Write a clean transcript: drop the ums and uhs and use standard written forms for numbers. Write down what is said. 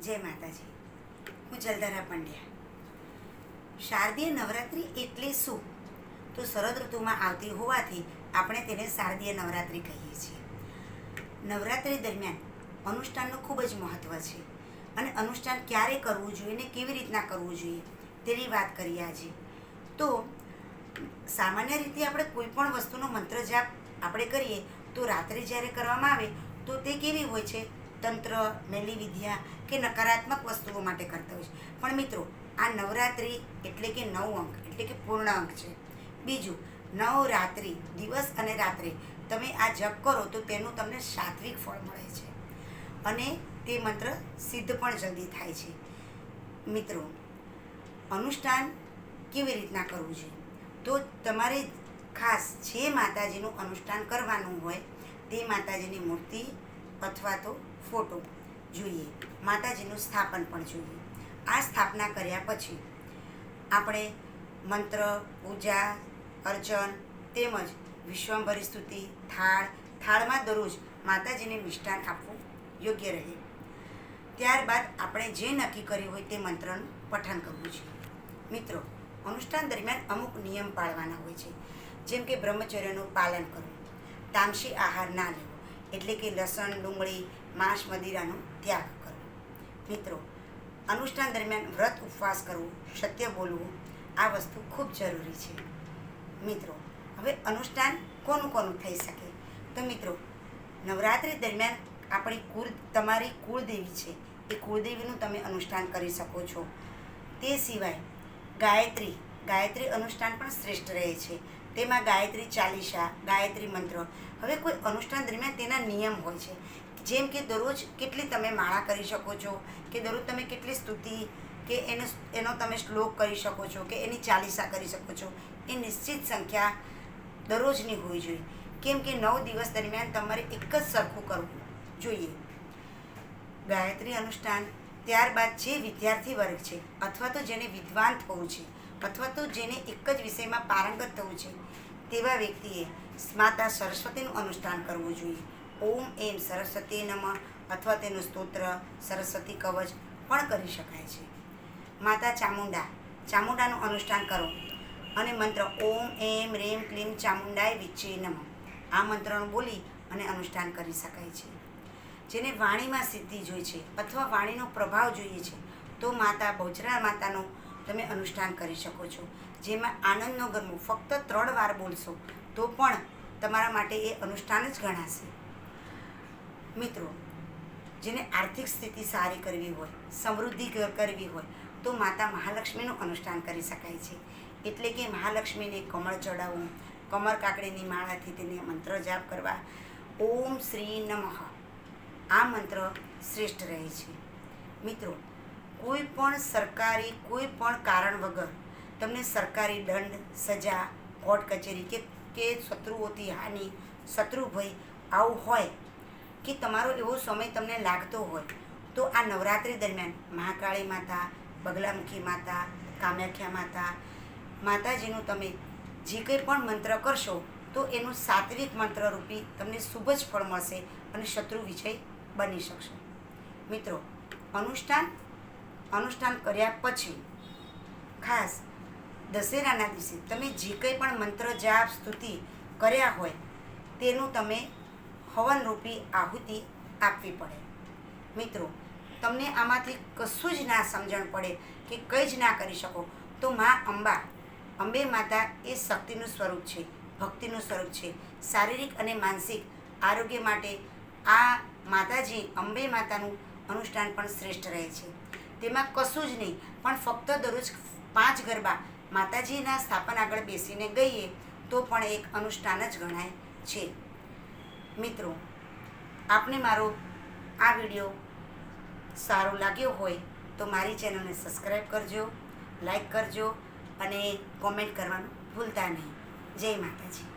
જય માતાજી. હું જલધારા પંડ્યા. શારદીય નવરાત્રિ એટલે શું? તો શરદ ઋતુમાં આવતી હોવાથી આપણે તેને શારદીય નવરાત્રિ કહીએ છીએ. નવરાત્રિ દરમિયાન અનુષ્ઠાનનું ખૂબ જ મહત્ત્વ છે અને અનુષ્ઠાન ક્યારે કરવું જોઈએ ને કેવી રીતના કરવું જોઈએ તેની વાત કરીએ આજે. તો સામાન્ય રીતે આપણે કોઈ પણ વસ્તુનો મંત્ર જાપ આપણે કરીએ તો રાત્રે જ્યારે કરવામાં આવે તો તે કેવી હોય છે? તંત્ર, મેલી વિદ્યા કે નકારાત્મક વસ્તુઓ માટે કરતા હોય છે. પણ મિત્રો, આ નવરાત્રિ એટલે કે 9 અંક એટલે કે પૂર્ણ અંક છે. બીજું, નવરાત્રિ દિવસ અને રાત્રે તમે આ જપ કરો તો તેનું તમને સાત્વિક ફળ મળે છે અને તે મંત્ર સિદ્ધ પણ જલ્દી થાય છે. મિત્રો, અનુષ્ઠાન કેવી રીતના કરવું જોઈએ? તો તમારે ખાસ જે માતાજીનું અનુષ્ઠાન કરવાનું હોય તે માતાજીની મૂર્તિ અથવા તો ફોટો જોઈએ. માતાજીનું સ્થાપન પણ જોઈએ. આ સ્થાપના કર્યા પછી આપણે મંત્ર, પૂજા, અર્ચન તેમજ વિશ્વંભરી સ્તુતિ, થાળમાં દરરોજ માતાજીને મિષ્ટાન આપવું યોગ્ય રહે. ત્યારબાદ આપણે જે નક્કી કર્યું હોય તે મંત્રનું પઠન કરવું છે. મિત્રો, અનુષ્ઠાન દરમિયાન અમુક નિયમ પાળવાના હોય છે, જેમ કે બ્રહ્મચર્યનું પાલન કરવું, તામસી આહાર ના લેવો એટલે કે લસણ, ડુંગળી, માંસ, મદિરાનો ત્યાગ કરવો. મિત્રો, અનુષ્ઠાન દરમિયાન વ્રત ઉપવાસ કરવું, સત્ય બોલવું, આ વસ્તુ ખૂબ જરૂરી છે. મિત્રો, હવે અનુષ્ઠાન કોનું થઈ શકે? તો મિત્રો, નવરાત્રિ દરમિયાન તમારી કુળદેવી છે એ કુળદેવીનું તમે અનુષ્ઠાન કરી શકો છો. તે સિવાય ગાયત્રી અનુષ્ઠાન પણ શ્રેષ્ઠ રહે છે. તેમાં ગાયત્રી ચાલીસા, ગાયત્રી મંત્ર. હવે કોઈ અનુષ્ઠાન દરમિયાન તેના નિયમ હોય છે, જેમ કે દરરોજ કેટલી તમે માળા કરી શકો છો, કે દરરોજ તમે કેટલી સ્તુતિ કે એનો તમે શ્લોક કરી શકો છો, કે એની ચાલીસા કરી શકો છો. એ નિશ્ચિત સંખ્યા દરરોજની હોવી જોઈએ, કેમ કે 9 દિવસ દરમિયાન તમારે એક જ સરખું કરવું જોઈએ. ગાયત્રી અનુષ્ઠાન. ત્યારબાદ જે વિદ્યાર્થી વર્ગ છે અથવા તો જેને વિદ્વાન થવું છે અથવા તો જેને એક જ વિષયમાં પારંગત થવું છે તેવા વ્યક્તિએ માતા સરસ્વતીનું અનુષ્ઠાન કરવું જોઈએ. ઓમ એમ સરસ્વતી નમઃ અથવા તેનું સ્તોત્ર, સરસ્વતી કવચ પણ કરી શકાય છે. માતા ચામુંડાનું અનુષ્ઠાન કરો અને મંત્ર ઓમ એમ રેમ ક્લીમ ચામુંડાય વિચ્ચે નમઃ આ મંત્રનું બોલી અને અનુષ્ઠાન કરી શકાય છે. જેને વાણીમાં સિદ્ધિ જોઈએ છે અથવા વાણીનો પ્રભાવ જોઈએ છે તો માતા બહુચરા માતાનું તમે અનુષ્ઠાન કરી શકો છો, જેમાં આનંદનો ગરબો ફક્ત 3 વાર બોલશો તો પણ તમારા માટે એ અનુષ્ઠાન જ ગણાશે. મિત્રો, જેને આર્થિક સ્થિતિ સારી કરવી હોય, સમૃદ્ધિ કરવી હોય તો માતા મહાલક્ષ્મીનું અનુષ્ઠાન કરી શકાય છે. એટલે કે મહાલક્ષ્મીને કમળ ચડાવવું, કમર કાકડીની માળાથી તેને મંત્ર જાપ કરવા. ઓમ શ્રી નમઃ આ મંત્ર શ્રેષ્ઠ રહે છે. મિત્રો, કોઈ પણ કારણ વગર તમને સરકારી દંડ, સજા, કોર્ટ કચેરી કે શત્રુઓથી હાનિ, શત્રુ ભય આવું હોય કે તમારો એવો સમય તમને લાગતો હોય તો આ નવરાત્રિ દરમિયાન મહાકાળી માતા, બગલામુખી માતા, કામાખ્યા માતાજીનું તમે જે કંઈ પણ મંત્ર કરશો તો એનું સાત્વિક મંત્રરૂપી તમને શુભ જ ફળ મળશે અને શત્રુ વિજય બની શકશો. મિત્રો, અનુષ્ઠાન કર્યા પછી ખાસ દશેરાના દિવસે તમે જે કંઈ પણ મંત્ર, જાપ, સ્તુતિ કર્યા હોય તેનું તમે હવનરૂપી આહુતિ આપવી પડે. મિત્રો, તમને આમાંથી કશું જ ના સમજણ પડે કે કંઈ જ ના કરી શકો તો અંબે માતા એ શક્તિનું સ્વરૂપ છે, ભક્તિનું સ્વરૂપ છે. શારીરિક અને માનસિક આરોગ્ય માટે આ માતાજી અંબે માતાનું અનુષ્ઠાન પણ શ્રેષ્ઠ રહે છે. તેમાં કશું જ નહીં, પણ ફક્ત દરરોજ 5 ગરબા માતાજીના સ્થાપન આગળ બેસીને ગઈએ તો પણ એક અનુષ્ઠાન જ ગણાય છે. મિત્રો, આપને મારો આ વિડીયો સારો લાગ્યો હોય તો મારી ચેનલને સબસ્ક્રાઈબ કરજો, લાઈક કરજો અને કોમેન્ટ કરવાનું ભૂલતા નહીં. જય માતાજી.